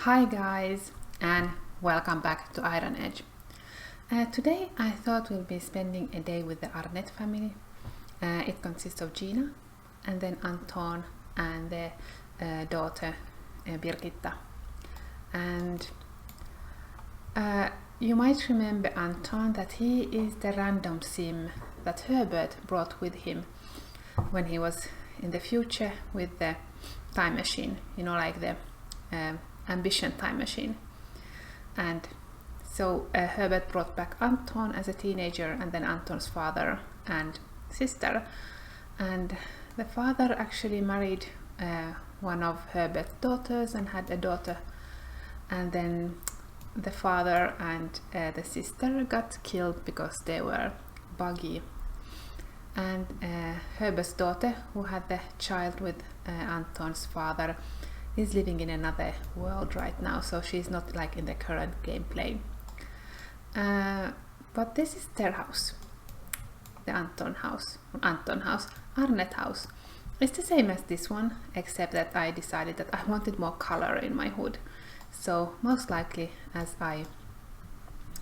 Hi guys, and welcome back to Iron Edge. Today I thought we'll be spending a day with the Arnett family. It consists of Gina and then Anton and the daughter Birgitta. And you might remember Anton, that he is the random sim that Herbert brought with him when he was in the future with the time machine, like the ambition time machine. And so Herbert brought back Anton as a teenager, and then Anton's father and sister. And the father actually married one of Herbert's daughters and had a daughter, and then the father and the sister got killed because they were buggy. And Herbert's daughter, who had the child with Anton's father, is living in another world right now, so she's not like in the current gameplay. But this is their house, the Arnett house. It's the same as this one, except that I decided that I wanted more color in my hood. So most likely, as I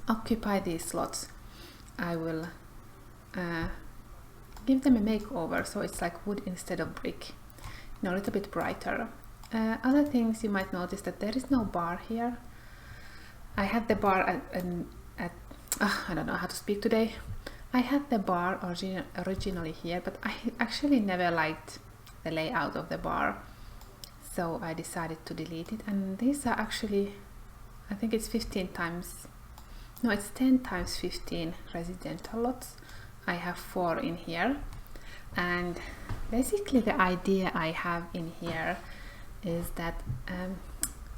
occupy these slots, I will give them a makeover, so it's like wood instead of brick, a little bit brighter. Other things you might notice, that there is no bar here. I had the bar I don't know how to speak today. I had the bar originally here, but I actually never liked the layout of the bar, so I decided to delete it. And these are actually, I think it's 10 times 15 residential lots. I have 4 in here, and basically the idea I have in here is that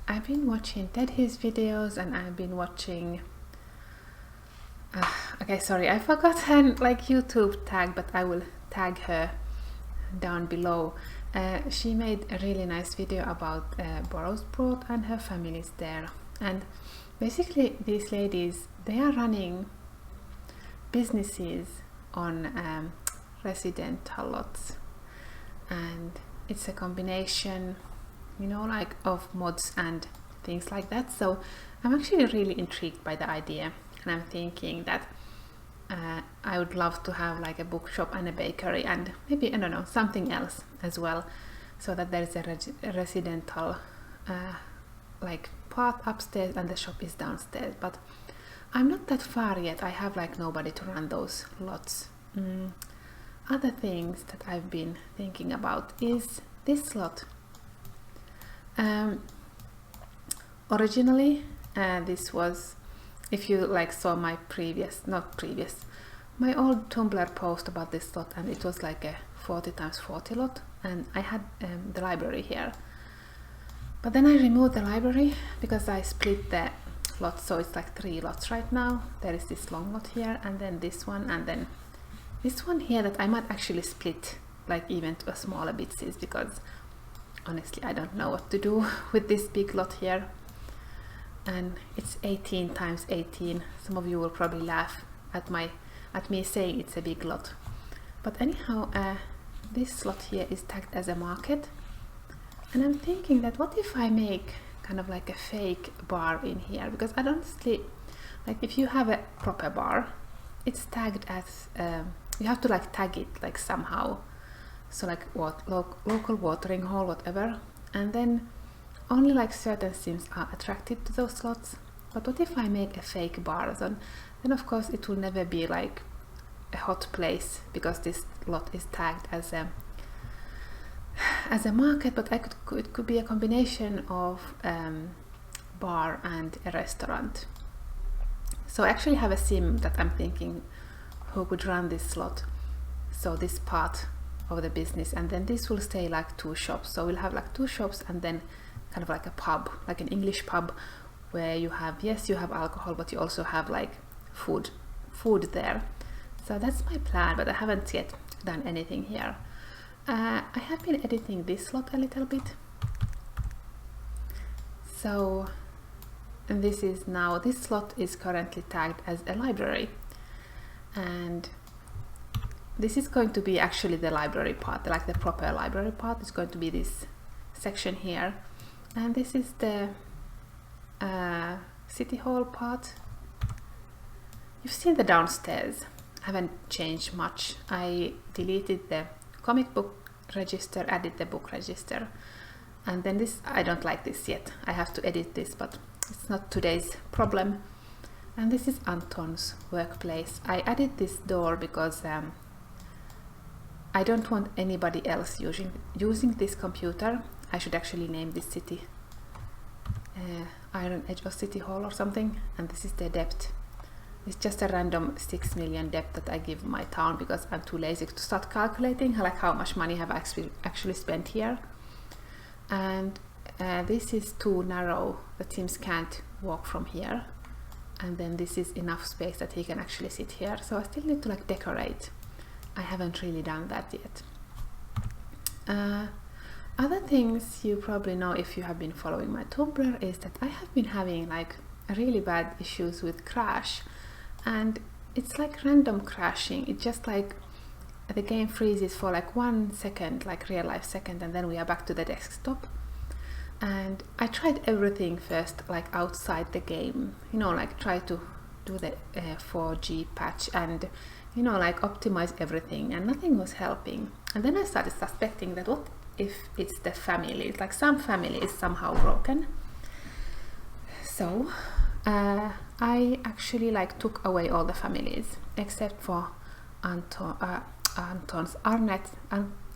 I've been watching Teddy's videos, and I've been watching okay, sorry, I forgot her YouTube tag, but I will tag her down below. She made a really nice video about Boroughsbrook and her family's there, and basically these ladies, they are running businesses on residential lots, and it's a combination of mods and things like that. So I'm actually really intrigued by the idea, and I'm thinking that I would love to have like a bookshop and a bakery, and maybe, I don't know, something else as well, so that there's a residential part upstairs and the shop is downstairs. But I'm not that far yet. I have nobody to run those lots. Other things that I've been thinking about is this lot. Originally this was, if you saw my my old Tumblr post about this lot, and it was like a 40x40 lot, and I had the library here. But then I removed the library because I split the lot, so it's 3 lots right now. There is this long lot here, and then this one, and then this one here that I might actually split even to a smaller bits, because honestly I don't know what to do with this big lot here. And it's 18x18. Some of you will probably laugh at me saying it's a big lot, but anyhow, this lot here is tagged as a market, and I'm thinking that what if I make kind of like a fake bar in here, because I don't honestly, if you have a proper bar, it's tagged as you have to tag it somehow, so local watering hole, whatever, and then only certain sims are attracted to those slots. But what if I make a fake bar? Then of course it will never be a hot place, because this lot is tagged as a market. But it could be a combination of bar and a restaurant. So I actually have a sim that I'm thinking who could run this slot, so this part of the business, and then this will stay 2 shops. So we'll have 2 shops, and then kind of a pub, an English pub, where you have alcohol, but you also have food there. So that's my plan, but I haven't yet done anything here. I have been editing this slot a little bit. So, and this slot is currently tagged as a library, and this is going to be actually the library part, the proper library part is going to be this section here. And this is the city hall part. You've seen the downstairs. I haven't changed much. I deleted the comic book register, added the book register, and then this, I don't like this yet. I have to edit this, but it's not today's problem. And this is Anton's workplace. I added this door because I don't want anybody else using this computer. I should actually name this city Iron Edge or City Hall or something. And this is the debt. It's just a random 6 million debt that I give my town because I'm too lazy to start calculating like how much money have I actually spent here. And this is too narrow. The teams can't walk from here. And then this is enough space that he can actually sit here. So I still need to like decorate. I haven't really done that yet. Other things you probably know if you have been following my Tumblr is that I have been having like really bad issues with crash, and it's like random crashing. It's just like the game freezes for like 1 second, like real life second, and then we are back to the desktop. And I tried everything first, like outside the game, you know, like try to do the 4G patch and, you know, like optimize everything, and nothing was helping. And then I started suspecting that what if it's the family, it's like some family is somehow broken. So I actually like took away all the families except for Anton's Arnett,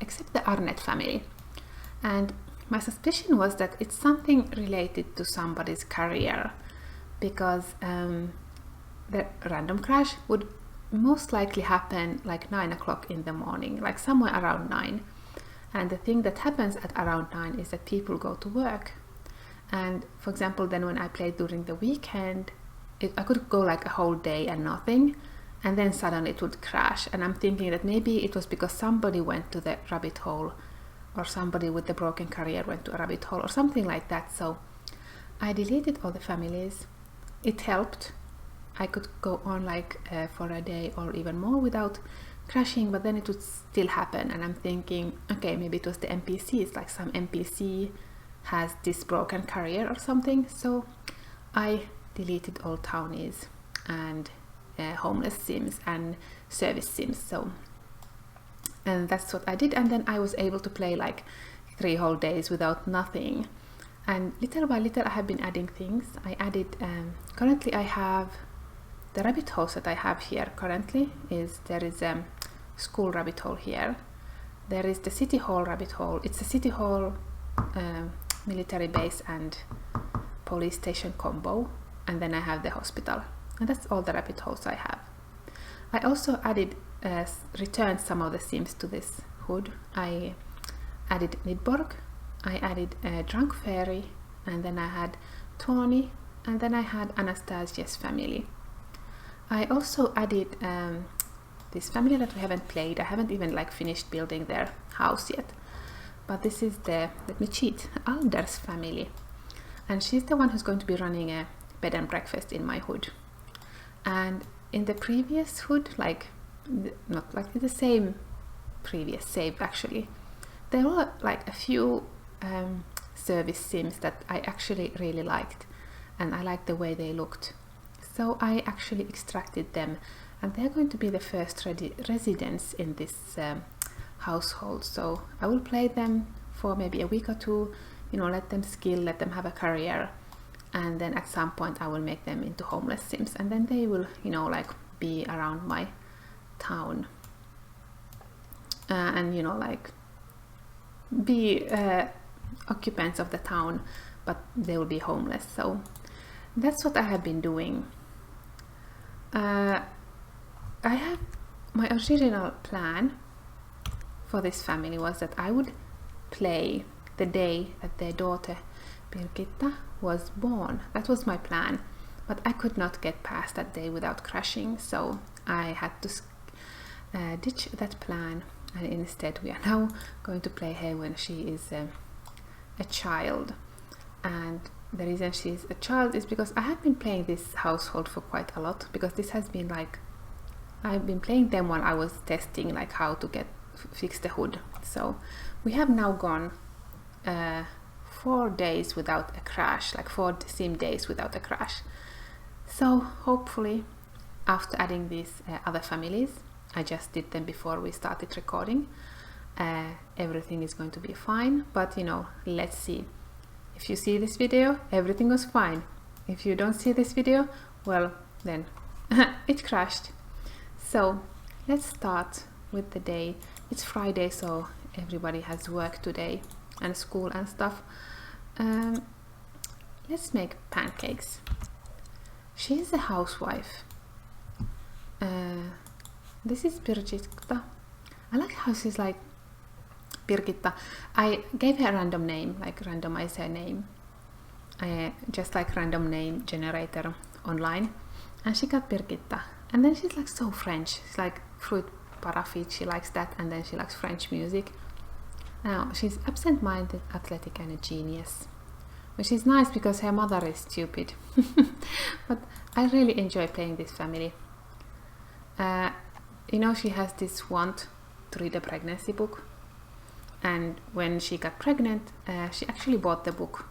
except the Arnett family. And my suspicion was that it's something related to somebody's career, because the random crash would most likely happen like 9 o'clock in the morning, like somewhere around 9. And the thing that happens at around 9 is that people go to work. And for example, then when I played during the weekend, I could go like a whole day and nothing, and then suddenly it would crash. And I'm thinking that maybe it was because somebody went to the rabbit hole, or somebody with the broken career went to a rabbit hole or something like that. So I deleted all the families. It helped. I could go on like for a day or even more without crashing, but then it would still happen. And I'm thinking, okay, maybe it was the NPCs, like some NPC has this broken career or something. So I deleted all townies and homeless sims and service sims. So, and that's what I did. And then I was able to play like 3 whole days without nothing. And little by little I have been adding things. I added, currently I have the rabbit holes that I have here currently is, there is a school rabbit hole here. There is the city hall rabbit hole. It's a city hall, military base and police station combo. And then I have the hospital. And that's all the rabbit holes I have. I also added, returned some of the sims to this hood. I added Nidborg, I added a drunk fairy, and then I had Tawny, and then I had Anastasia's family. I also added this family that we haven't played. I haven't even like finished building their house yet. But this is the, let me cheat, Alder's family. And she's the one who's going to be running a bed and breakfast in my hood. And in the previous hood, like, not like the same previous save actually, there were like a few service sims that I actually really liked, and I liked the way they looked. So I actually extracted them, and they're going to be the first residents in this household. So I will play them for maybe a week or 2, you know, let them skill, let them have a career, and then at some point I will make them into homeless sims, and then they will, you know, like be around my town and, you know, like be occupants of the town, but they will be homeless. So that's what I have been doing. I have, my original plan for this family was that I would play the day that their daughter Birgitta was born. That was my plan, but I could not get past that day without crashing, so I had to ditch that plan, and instead we are now going to play her when she is a child. And the reason she's a child is because I have been playing this household for quite a lot, because this has been like, I've been playing them while I was testing like how to fix the hood. So we have now gone 4 days without a crash, like 4 sim days without a crash. So hopefully after adding these other families, I just did them before we started recording, everything is going to be fine. But you know, let's see. If you see this video, everything was fine. If you don't see this video, well then it crashed. So let's start with the day. It's Friday, so everybody has work today and school and stuff. Let's make pancakes. She's a housewife. This is Birgitta. I like how she's like Birgitta. I gave her a random name, like randomize her name, just like random name generator online, and she got Birgitta. And then she's like so French. She's like fruit parafit, she likes that, and then she likes French music. Now she's absent-minded, athletic, and a genius, which is nice because her mother is stupid. But I really enjoy playing this family. You know, she has this want to read a pregnancy book, and when she got pregnant, she actually bought the book,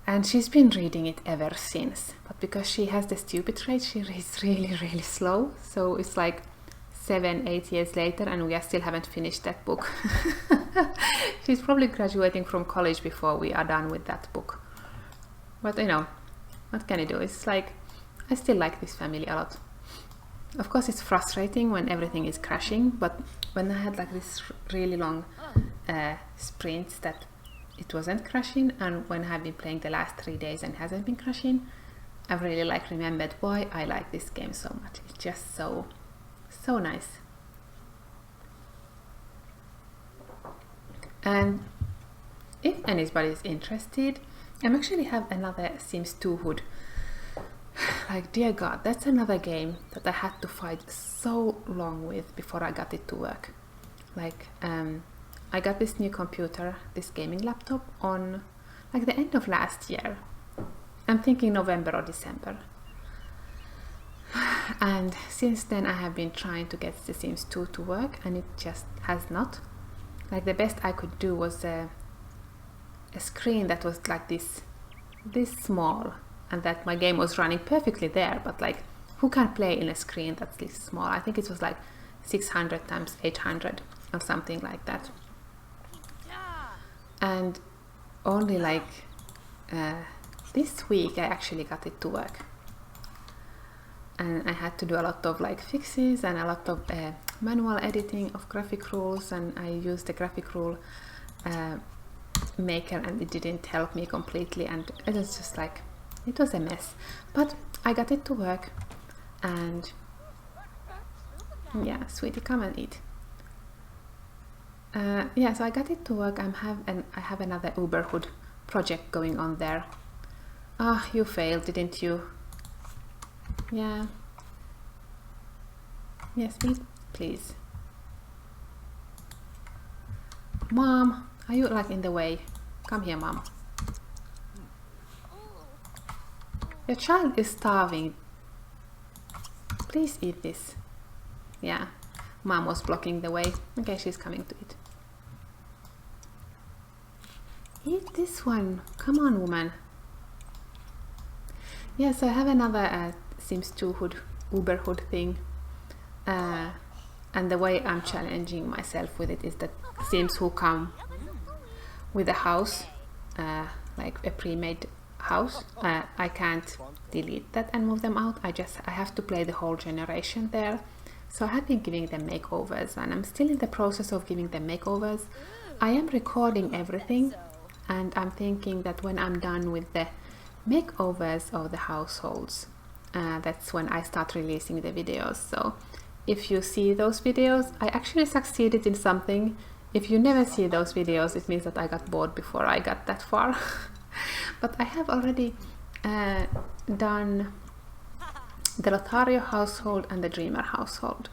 and she's been reading it ever since. But because she has the stupid trait, she reads really slow, so it's like 7-8 years later and we still haven't finished that book. She's probably graduating from college before we are done with that book. But you know, what can I do? It's like, I still like this family a lot. Of course it's frustrating when everything is crashing, but when I had like this really long sprints that it wasn't crashing, and when I've been playing the last 3 days and it hasn't been crashing, I've really like remembered why I like this game so much. It's just so nice. And if anybody is interested, I actually have another Sims 2 hood. Like, dear God, that's another game that I had to fight so long with before I got it to work. Like, I got this new computer, this gaming laptop, on like the end of last year. I'm thinking November or December. And since then I have been trying to get The Sims 2 to work, and it just has not. Like, the best I could do was a screen that was like this small, and that my game was running perfectly there, but like, who can play in a screen that's this small? I think it was like 600 times 800 or something like that. And only like this week I actually got it to work. And I had to do a lot of like fixes and a lot of manual editing of graphic rules, and I used the graphic rule maker, and it didn't help me completely, and it was just like, it was a mess. But I got it to work, and yeah, sweetie, come and eat. Yeah, so I got it to work. I have another Uberhood project going on there. Ah, you failed, didn't you? Yeah. Yes, please. Mom, are you like in the way? Come here, Mom. Your child is starving. Please eat this. Yeah, Mom was blocking the way. Okay, she's coming to eat. Eat this one. Come on, woman. Yeah, so I have another Sims 2 hood, Uberhood thing. And the way I'm challenging myself with it is that Sims who come with a house, like a pre-made house, I can't delete that and move them out. I have to play the whole generation there. So I have been giving them makeovers, and I'm still in the process of giving them makeovers. I am recording everything, and I'm thinking that when I'm done with the makeovers of the households, that's when I start releasing the videos. So if you see those videos, I actually succeeded in something. If you never see those videos, it means that I got bored before I got that far. But I have already done the Lothario household and the Dreamer household,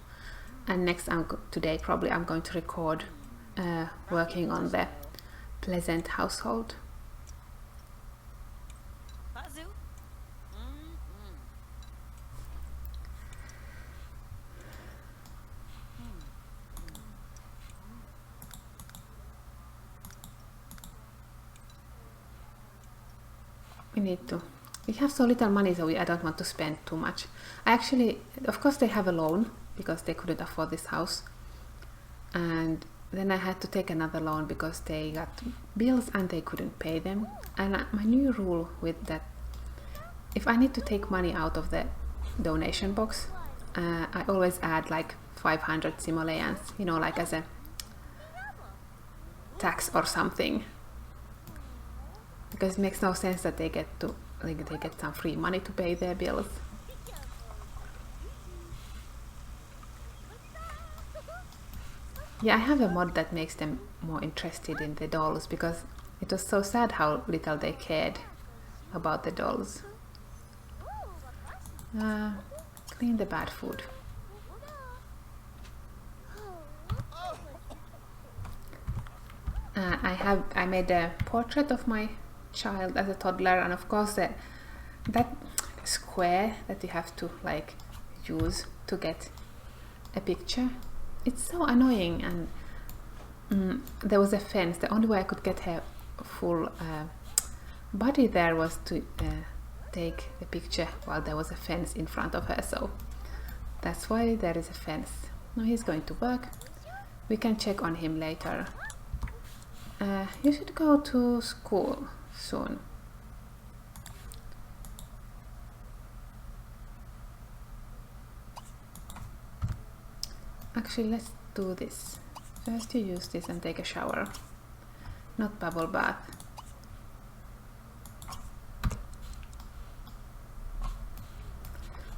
and next today probably I'm going to record working on the Pleasant household. we have so little money, so I don't want to spend too much. I actually, of course they have a loan because they couldn't afford this house, and then I had to take another loan because they got bills and they couldn't pay them. And my new rule with that, if I need to take money out of the donation box, I always add like 500 simoleons, you know, like as a tax or something, because it makes no sense that they get some free money to pay their bills. Yeah, I have a mod that makes them more interested in the dolls, because it was so sad how little they cared about the dolls. Clean the bad food. I made a portrait of my child as a toddler, and of course that square that you have to like use to get a picture, it's so annoying. And there was a fence. The only way I could get her full body there was to take the picture while there was a fence in front of her, so that's why there is a fence. Now he's going to work. We can check on him later. You should go to school soon. Actually, let's do this. First you use this and take a shower, not bubble bath.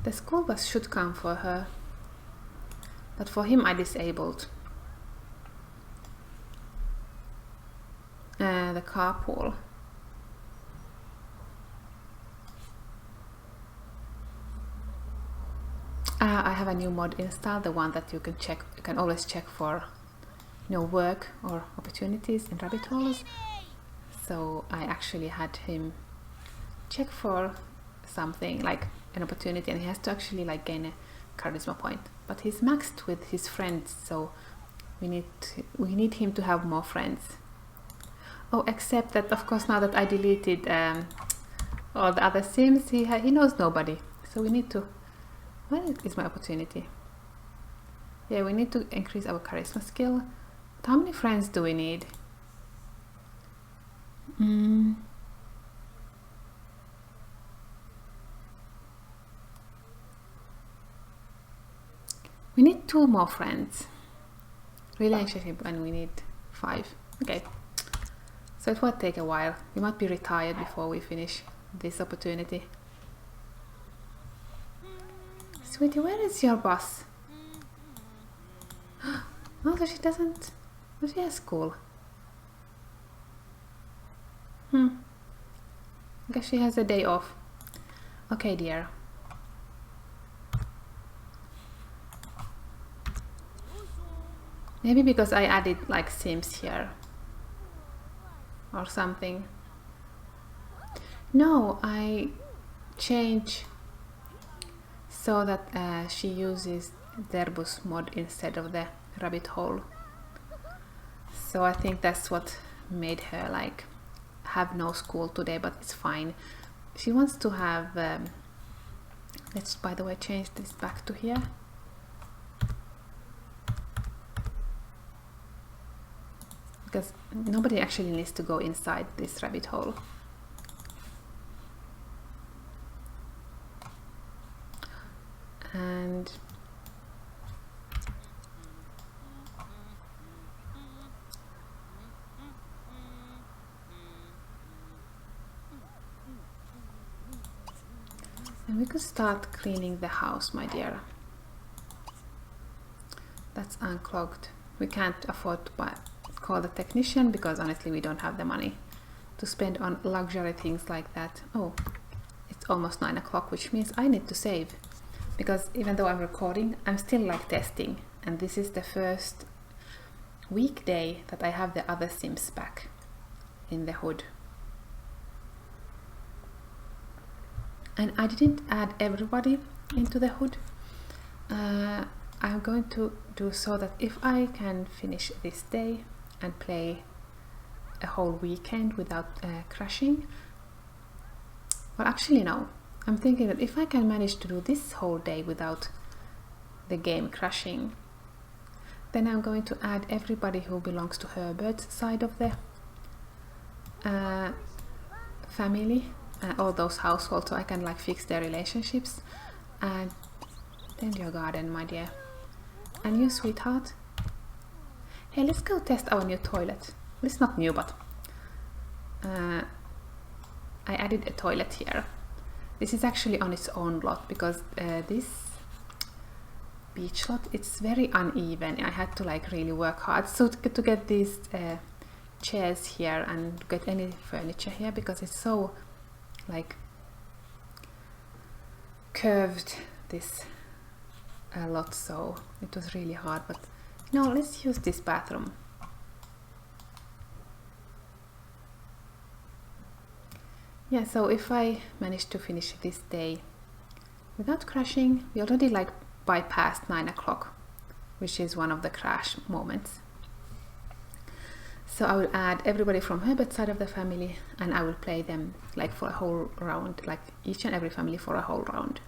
The school bus should come for her, but for him I disabled the carpool. I have a new mod installed, the one that you can check. You can always check for, you know, work or opportunities in rabbit holes. So I actually had him check for something like an opportunity, and he has to actually like gain a charisma point. But he's maxed with his friends, so we need him to have more friends. Oh, except that of course now that I deleted all the other sims, he knows nobody. So we need to. Where is my opportunity? Yeah, we need to increase our charisma skill. But how many friends do we need? We need 2 more friends. Relationship, and we need 5. Okay. So it will take a while. We might be retired before we finish this opportunity. Sweetie, where is your bus? Oh, so she doesn't... Oh, she has school. I guess she has a day off. Okay, dear. Maybe because I added like sims here or something. No, I change so that she uses Derbus mod instead of the rabbit hole. So I think that's what made her like have no school today, but it's fine. She wants to have let's by the way change this back to here. Because nobody actually needs to go inside this rabbit hole. And we could start cleaning the house, my dear. That's unclogged. We can't afford to call the technician because honestly we don't have the money to spend on luxury things like that. Oh, it's almost 9 o'clock, which means I need to save, because even though I'm recording, I'm still like testing, and this is the first weekday that I have the other sims back in the hood. And I didn't add everybody into the hood. I'm going to do so that if I can finish this day and play a whole weekend without crashing, Well, actually no. I'm thinking that if I can manage to do this whole day without the game crashing, then I'm going to add everybody who belongs to Herbert's side of the family, all those households, so I can like fix their relationships. And tend your garden, my dear. And you, sweetheart. Hey, let's go test our new toilet. It's not new, but I added a toilet here. This is actually on its own lot because this beach lot, it's very uneven. I had to like really work hard so to get these chairs here and get any furniture here, because it's so like curved, this lot, so it was really hard. But you know, let's use this bathroom. Yeah, so if I manage to finish this day without crashing, we already like bypassed 9 o'clock, which is one of the crash moments. So I will add everybody from Herbert's side of the family, and I will play them like for a whole round, like each and every family for a whole round,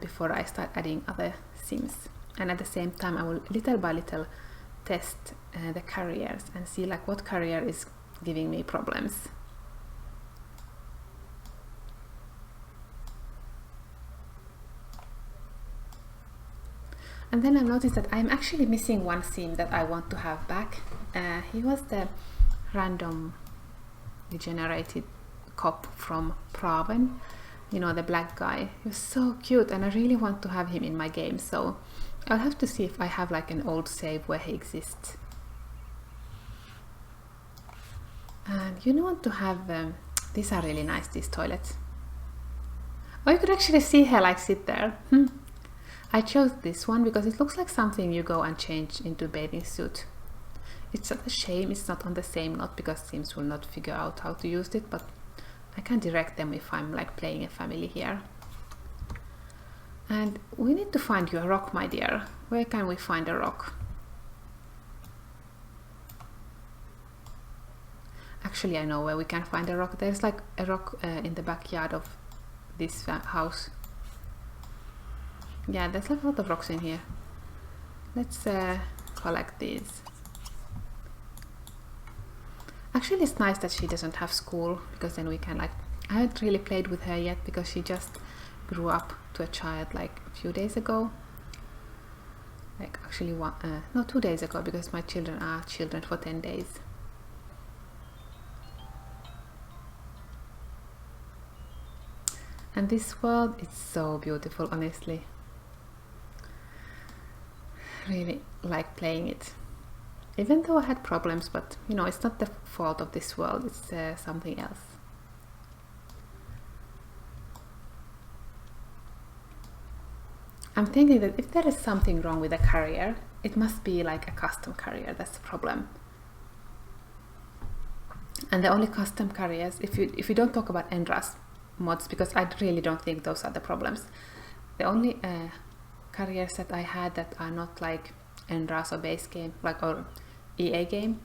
before I start adding other sims. And at the same time, I will little by little test the careers and see like what career is giving me problems. And then I've noticed that I'm actually missing one sim that I want to have back. He was the randomly generated cop from Praven, you know, the black guy. He was so cute and I really want to have him in my game, so I'll have to see if I have like an old save where he exists. And you want to have these are really nice, these toilets. Oh, you could actually see her like sit there. I chose this one because it looks like something you go and change into a bathing suit. It's a shame it's not on the same lot because Sims will not figure out how to use it, but I can direct them if I'm like playing a family here. And we need to find you a rock, my dear. Where can we find a rock? Actually, I know where we can find a rock. There's like a rock in the backyard of this house. Yeah, there's like a lot of rocks in here. Let's collect these. Actually, it's nice that she doesn't have school, because then we can like... I haven't really played with her yet because she just grew up to a child like a few days ago. Like actually no, 2 days ago, because my children are children for 10 days. And this world is so beautiful, honestly. Really like playing it, even though I had problems, but you know, it's not the fault of this world, it's something else. I'm thinking that if there is something wrong with a career, it must be like a custom career. That's the problem. And the only custom careers, if you don't talk about Endra's mods, because I really don't think those are the problems, the only careers that I had that are not like Endra's or base game, like or EA game,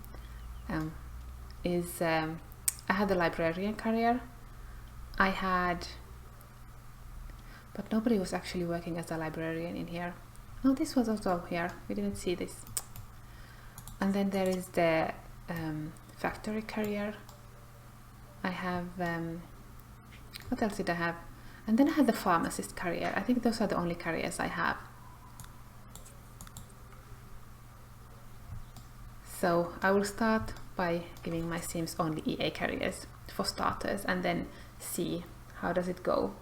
is I had the librarian career. I had, but nobody was actually working as a librarian in here. No, this was also here. We didn't see this. And then there is the factory career. I have what else did I have? And then I had the pharmacist career. I think those are the only careers I have. So I will start by giving my Sims only EA careers for starters, and then see how does it go.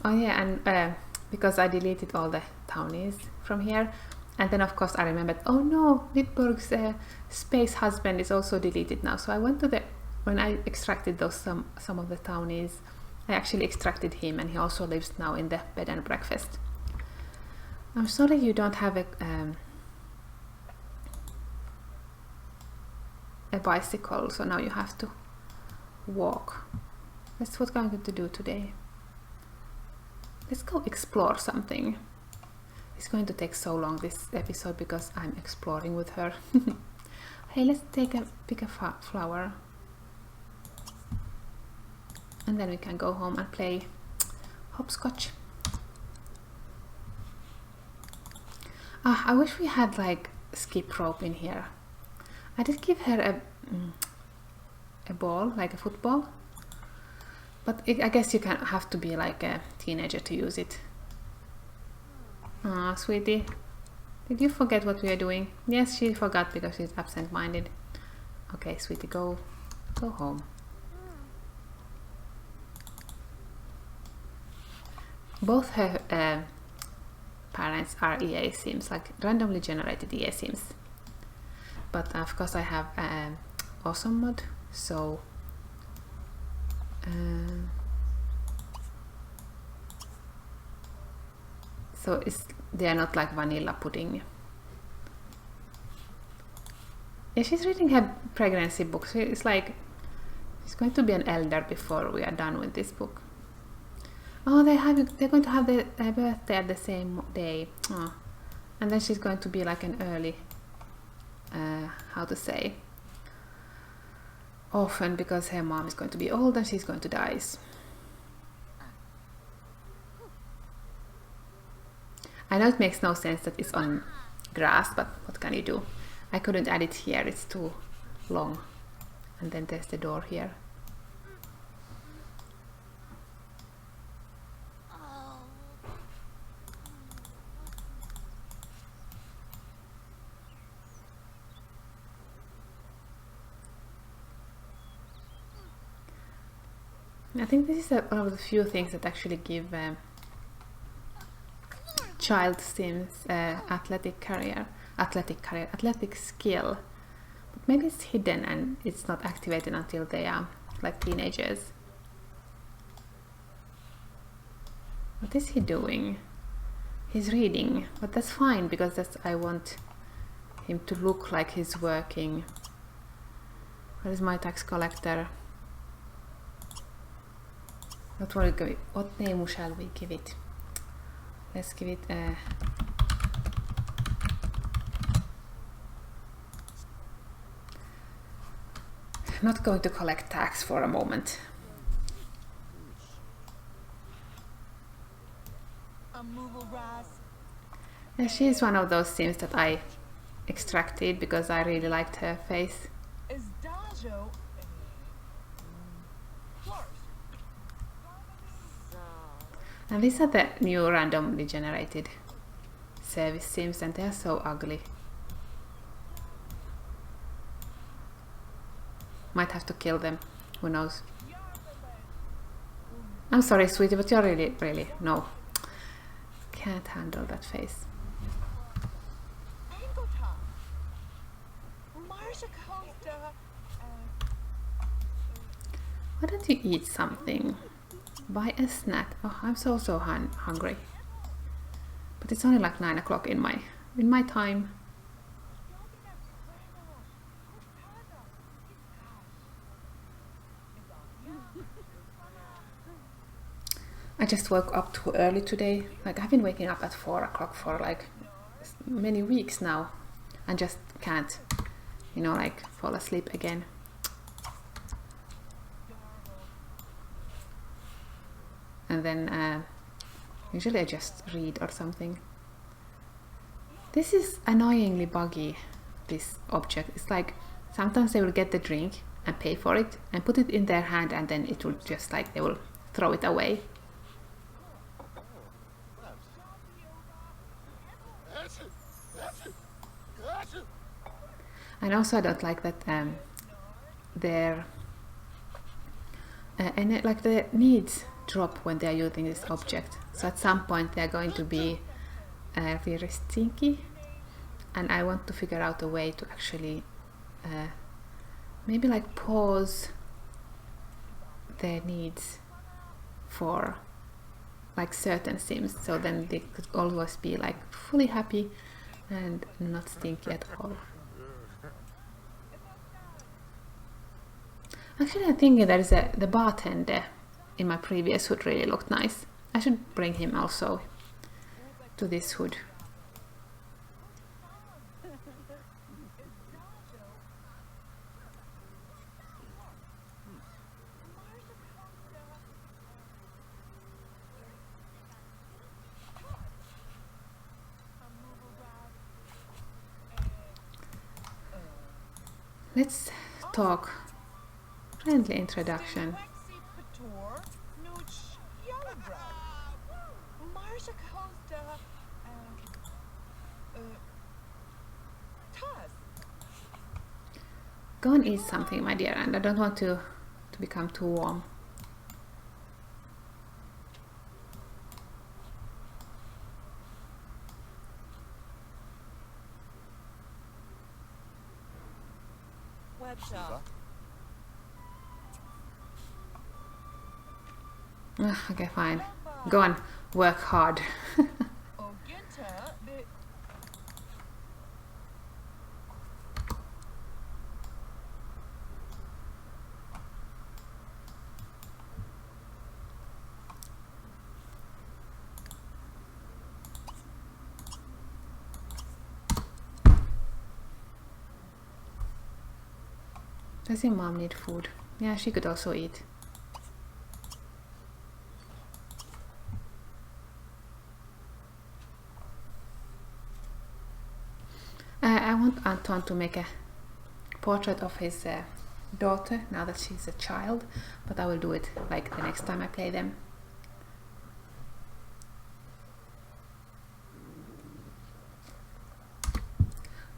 Oh yeah, and because I deleted all the townies from here, and then of course I remembered, oh no, Lidborg's space husband is also deleted now. So I went to the, when I extracted those some of the townies, I actually extracted him, and he also lives now in the bed and breakfast. I'm sorry you don't have a bicycle, so now you have to walk. That's what I'm going to do today. Let's go explore something. It's going to take so long this episode because I'm exploring with her. Hey, let's pick a flower. And then we can go home and play hopscotch. Ah, I wish we had like skip rope in here. I did give her a ball, like a football. But I guess you have to be like a teenager to use it. Ah, sweetie. Did you forget what we are doing? Yes, she forgot because she's absent-minded. Okay, sweetie, go home. Both her parents are EA sims, like randomly generated EA sims. But of course I have awesome mod, so they are not like vanilla pudding. Yeah, she's reading her pregnancy book. So it's like she's going to be an elder before we are done with this book. Oh, they're going to have their birthday at the same day. Oh. And then she's going to be like an early, how to say, orphan, because her mom is going to be old and she's going to die. I know it makes no sense that it's on grass, but what can you do? I couldn't add it here, it's too long. And then there's the door here. I think this is one of the few things that actually give child sims athletic skill. But maybe it's hidden and it's not activated until they are like teenagers. What is he doing? He's reading, but that's fine because I want him to look like he's working. Where is my tax collector? What name shall we give it? Let's give it a... Not going to collect tax for a moment. And she is one of those sims that I extracted because I really liked her face. And these are the new randomly generated service sims and they are so ugly. Might have to kill them, who knows. I'm sorry, sweetie, but you're really, no. Can't handle that face. Why don't you eat something? Buy a snack. Oh, I'm so hungry. But it's only like 9 o'clock in my time. I just woke up too early today. Like I've been waking up at 4 o'clock for like many weeks now and just can't, you know, like fall asleep again. And then usually I just read or something. This is annoyingly buggy, this object. It's like sometimes they will get the drink and pay for it and put it in their hand and then it will just like they will throw it away. And also I don't like that their and like the needs drop when they are using this object. So at some point they are going to be very stinky, and I want to figure out a way to actually maybe like pause their needs for like certain sims, so then they could always be like fully happy and not stinky at all. Actually, I'm thinking there is the bartender in my previous hood really looked nice. I should bring him also to this hood. Let's talk. Friendly introduction. Go and eat something, my dear, and I don't want to become too warm. Okay, fine. Go on, work hard. Does your mom need food? Yeah, she could also eat. I want Anton to make a portrait of his daughter now that she's a child, but I will do it like the next time I play them.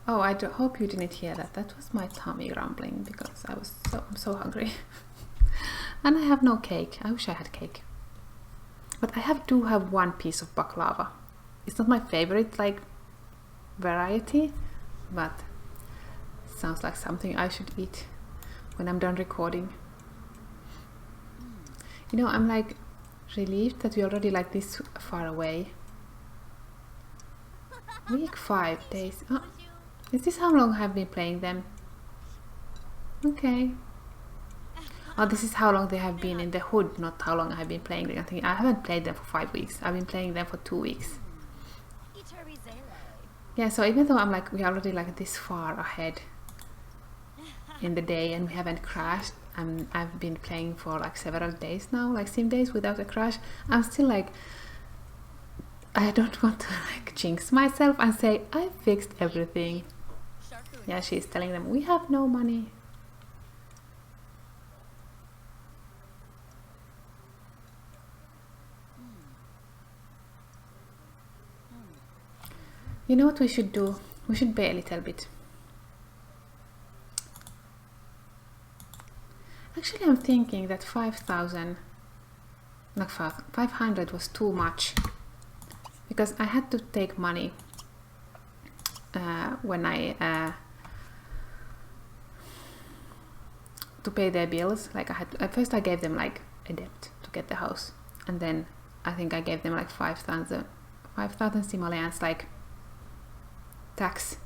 Oh, I hope you didn't hear that. That was my tummy grumbling because I'm so hungry. And I have no cake. I wish I had cake. But I do have one piece of baklava. It's not my favorite like variety, but sounds like something I should eat when I'm done recording. You know, I'm like relieved that we're already like this far away. Week 5 days. Oh, is this how long I've been playing them? Okay. Oh, this is how long they have been in the hood, not how long I've been playing them. I think I haven't played them for 5 weeks. I've been playing them for 2 weeks. Yeah, so even though I'm like, we're already like this far ahead in the day and we haven't crashed, I've been playing for like several days now, like sim days without a crash, I'm still like, I don't want to like jinx myself and say, I fixed everything. Yeah, she's telling them, we have no money. You know what we should do? We should pay a little bit. Actually, I'm thinking that 5,000, not 500 was too much. Because I had to take money when to pay their bills. Like I had to, at first I gave them like a debt to get the house, and then I think I gave them like 5,000 simoleons like tax,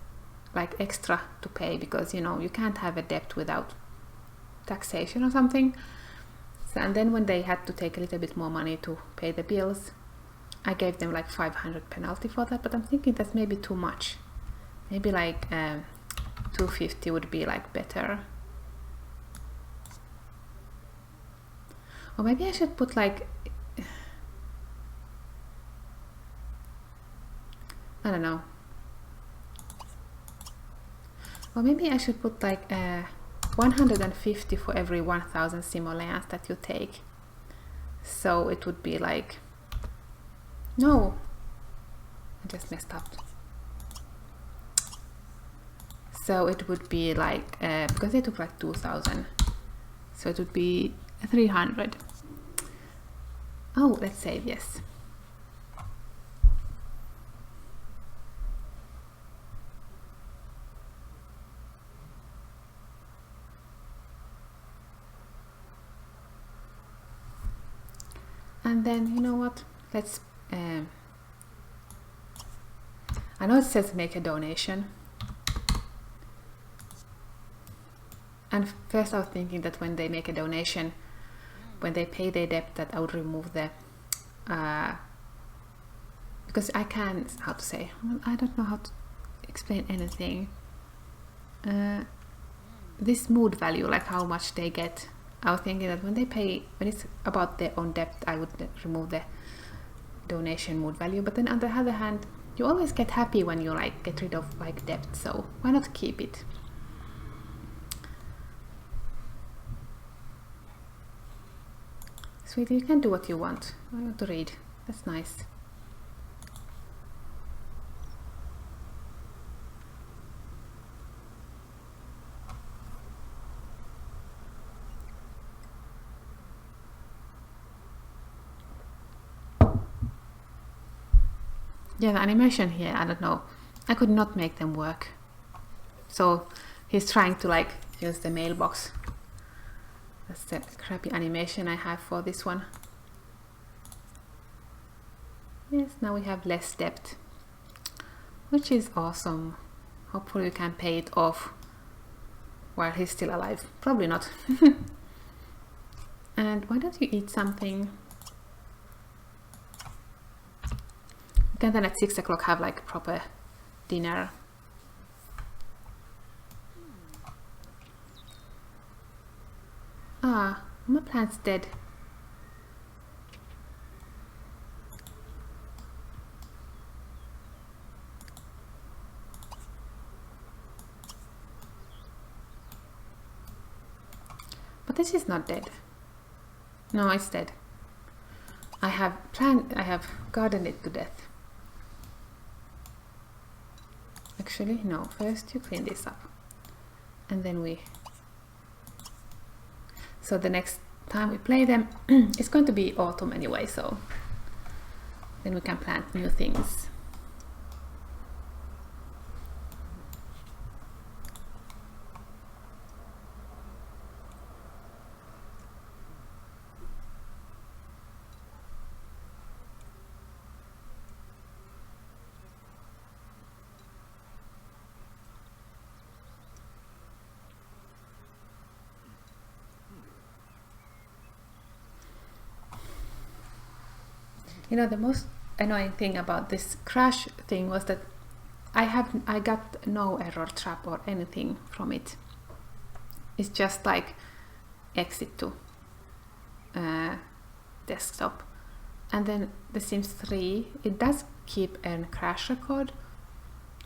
like extra to pay, because you know you can't have a debt without taxation or something. So, and then when they had to take a little bit more money to pay the bills, I gave them like 500 penalty for that, but I'm thinking that's maybe too much. Maybe like 250 would be like better. Or maybe I should put like, I don't know. Or maybe I should put like 150 for every 1,000 simoleons that you take. So it would be like, no, I just messed up. So it would be like, because they took like 2,000, so it would be 300. Oh, let's save, yes. And then, you know what, let's, I know it says make a donation. And first I was thinking that when they make a donation, when they pay their debt, that I would remove the, because I can't, how to say, I don't know how to explain anything. This mood value, like how much they get, I was thinking that when they pay, when it's about their own debt, I would remove the donation mood value. But then on the other hand, you always get happy when you like get rid of like debt, so why not keep it? Sweetie, you can do what you want. I want to read. That's nice. Yeah, the animation here, I don't know. I could not make them work. So he's trying to like use the mailbox. That's the crappy animation I have for this one. Yes, now we have less depth, which is awesome. Hopefully we can pay it off while he's still alive. Probably not. And why don't you eat something? You can then at 6 o'clock have like proper dinner. Ah, my plant's dead. But this is not dead. No, it's dead. I have gardened it to death. Actually, no, first you clean this up. And then so the next time we play them, it's going to be autumn anyway, so then we can plant new things. You know, the most annoying thing about this crash thing was that I got no error trap or anything from it. It's just like exit to desktop, and then the Sims 3, it does keep a crash record,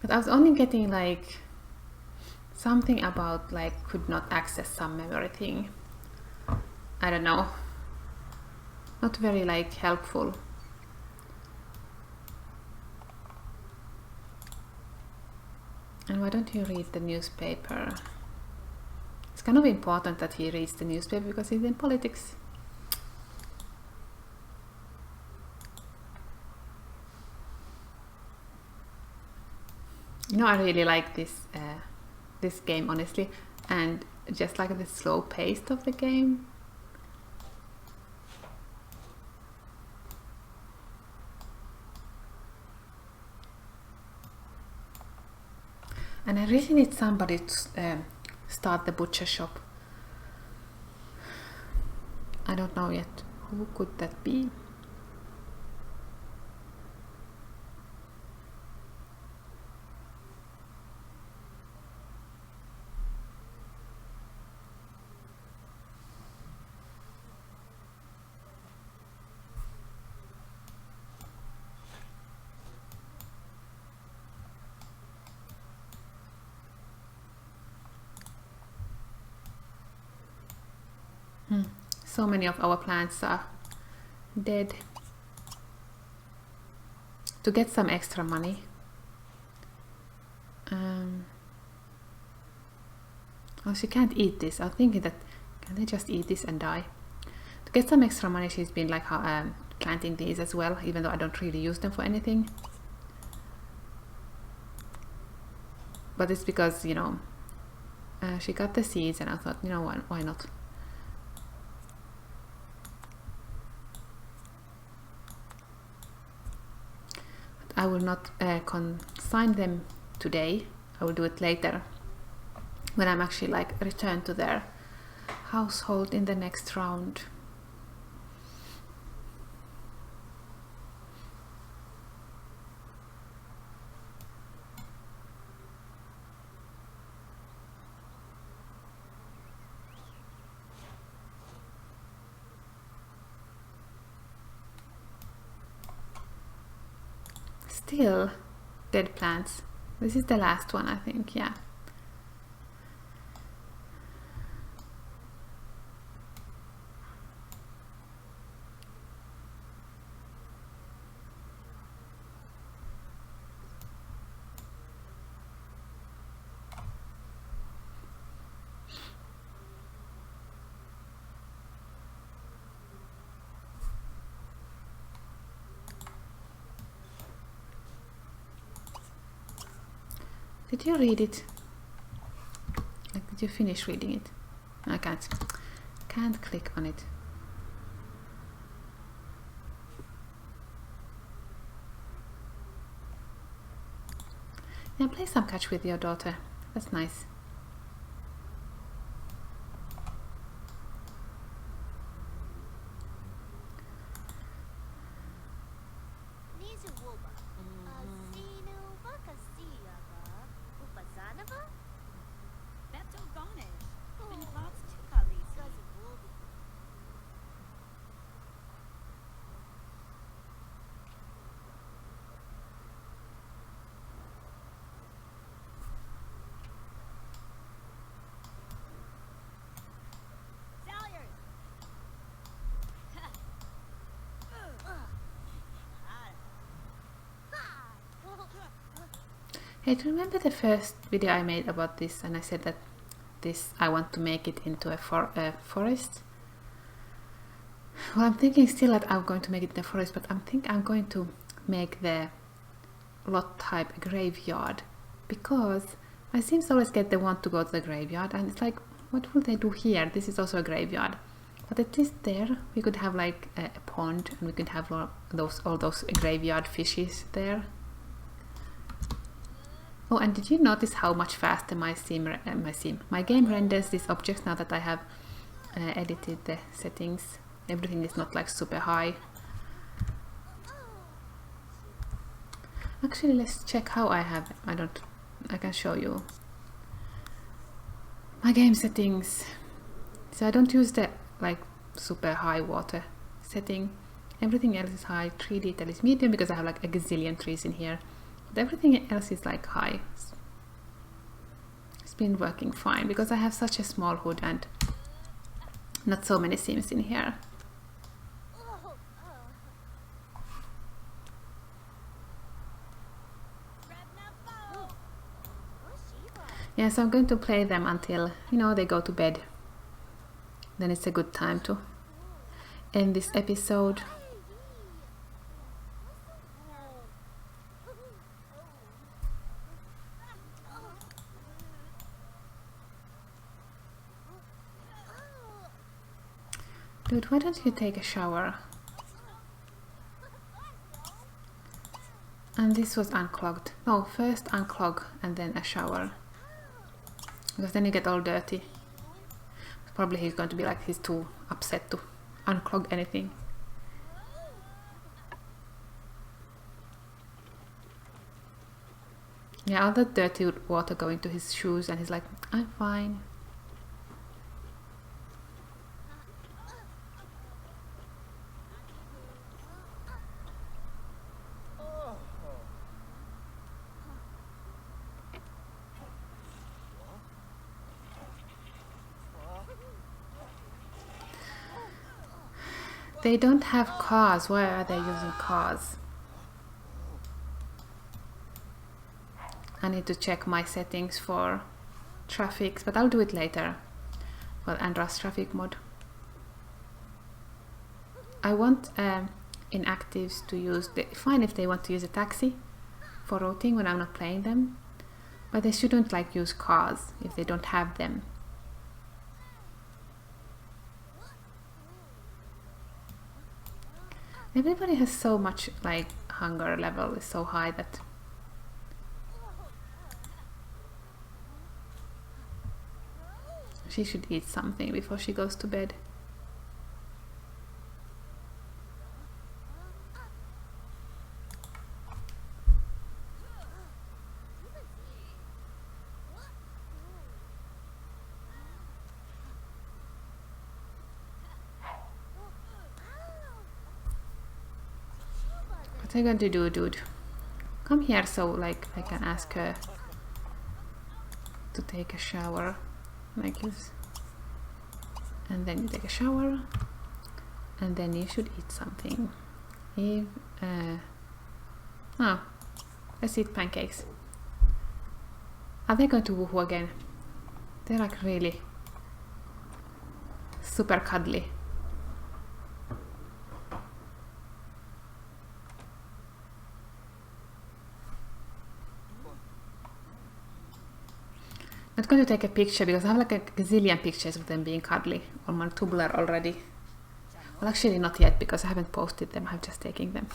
but I was only getting like something about like could not access some memory thing. I don't know, not very like helpful. And why don't you read the newspaper? It's kind of important that he reads the newspaper because he's in politics. You know, I really like this game, honestly, and just like the slow pace of the game. And I really need somebody to start the butcher shop. I don't know yet. Who could that be? So many of our plants are dead. To get some extra money. Oh, she can't eat this. I was thinking that, can they just eat this and die? To get some extra money, she's been like planting these as well, even though I don't really use them for anything. But it's because, you know, she got the seeds and I thought, you know what, why not? I will not consign them today. I will do it later when I'm actually like returned to their household in the next round. Still dead plants. This is the last one, I think, yeah. Did you read it? Like, did you finish reading it? I can't click on it. Yeah, play some catch with your daughter. That's nice. Hey, do you remember the first video I made about this, and I said that I want to make it into a forest? Well, I'm thinking still that I'm going to make it in a forest, but I'm going to make the lot type a graveyard, because I seem to always get the want to go to the graveyard, and it's like, what will they do here? This is also a graveyard, but at least there we could have like a pond, and we could have all those graveyard fishes there. Oh, and did you notice how much faster my game renders these objects now that I have edited the settings? Everything is not like super high. Actually, let's check how I have. I can show you my game settings. So I don't use the like super high water setting. Everything else is high. 3 detail is medium because I have like a gazillion trees in here. But everything else is like high. It's been working fine because I have such a small hood and not so many sims in here. Yeah, so I'm going to play them until, they go to bed. Then it's a good time to end this episode. Dude, why don't you take a shower? And this was unclogged. No, first unclog and then a shower. Because then you get all dirty. Probably he's going to be like, he's too upset to unclog anything. Yeah, all that dirty water going to his shoes, and he's like, I'm fine. They don't have cars. Why are they using cars? I need to check my settings for traffic, but I'll do it later. For Andras traffic mod. I want inactives to use, fine if they want to use a taxi for routing when I'm not playing them, but they shouldn't like use cars if they don't have them. Everybody has so much like hunger level is so high that she should eat something before she goes to bed. What are you going to do, dude? Come here so like I can ask her to take a shower like this. And then you take a shower and then you should eat something. Oh, let's eat pancakes. Are they going to woohoo again? They're like really super cuddly. I'm going to take a picture because I have like a gazillion pictures of them being cuddly on my Tumblr already. Well, actually not yet because I haven't posted them, I'm just taking them.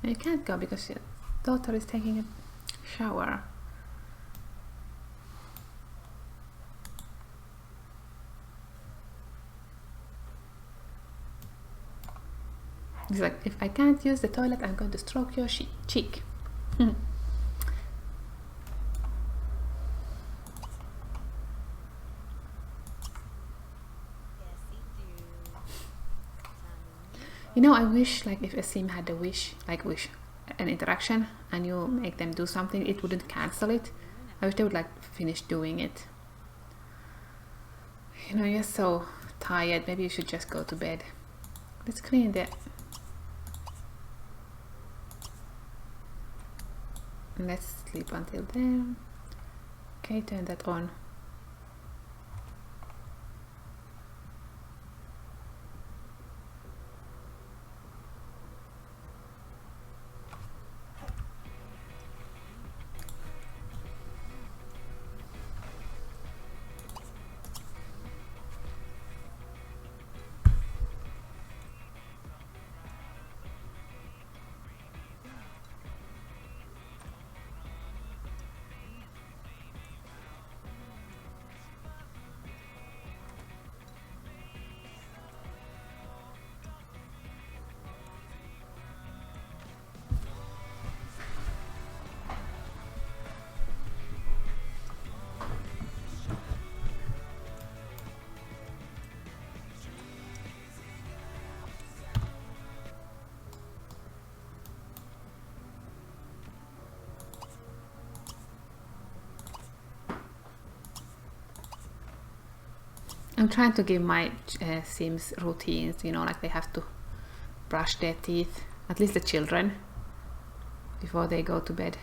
You can't go because your daughter is taking a shower. He's like, if I can't use the toilet, I'm going to stroke your cheek. You know, I wish like if a sim had a wish, an interaction, and you make them do something, it wouldn't cancel it. I wish they would like finish doing it. You know, you're so tired, maybe you should just go to bed. Let's clean the... Let's sleep until then. Okay, turn that on. I'm trying to give my Sims routines, you know, like they have to brush their teeth, at least the children, before they go to bed.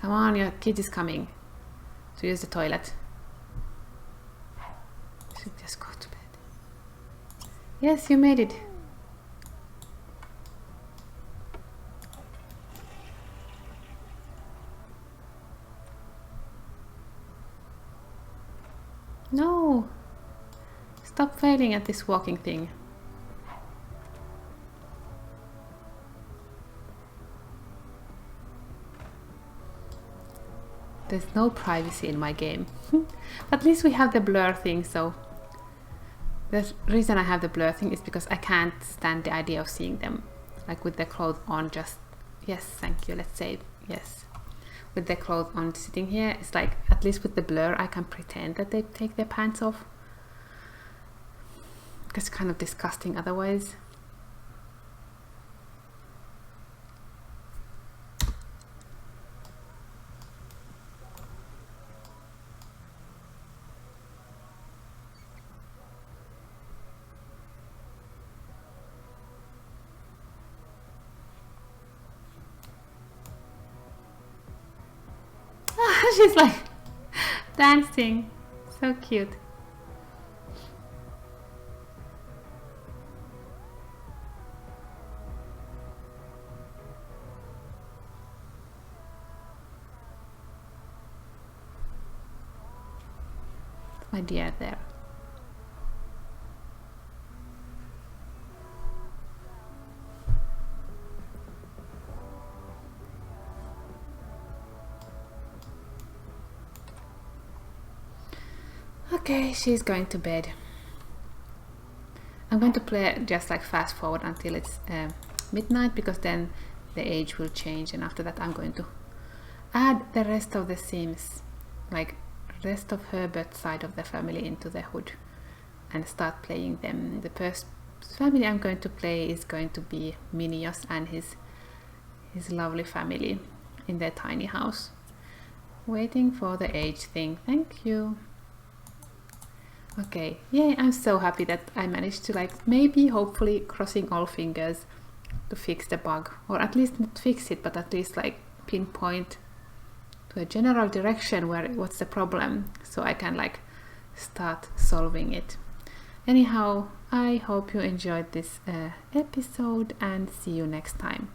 Come on, your kid is coming to use the toilet. You should just go to bed. Yes, you made it. No! Stop failing at this walking thing. There's no privacy in my game. At least we have the blur thing, so... The reason I have the blur thing is because I can't stand the idea of seeing them. Like with their clothes on, just... Yes, thank you, let's say yes. With their clothes on sitting here, it's like, at least with the blur, I can pretend that they take their pants off. It's kind of disgusting otherwise. She's like dancing, so cute. My dear there. Okay, she's going to bed. I'm going to play just like fast forward until it's midnight, because then the age will change, and after that I'm going to add the rest of the Sims, like rest of Herbert's side of the family, into the hood and start playing them. The first family I'm going to play is going to be Minios and his his lovely family in their tiny house. Waiting for the age thing. Thank you. Okay, yay, I'm so happy that I managed to, like, maybe, hopefully, crossing all fingers, to fix the bug, or at least not fix it, but at least like pinpoint to a general direction what's the problem, so I can like start solving it. Anyhow, I hope you enjoyed this episode, and see you next time.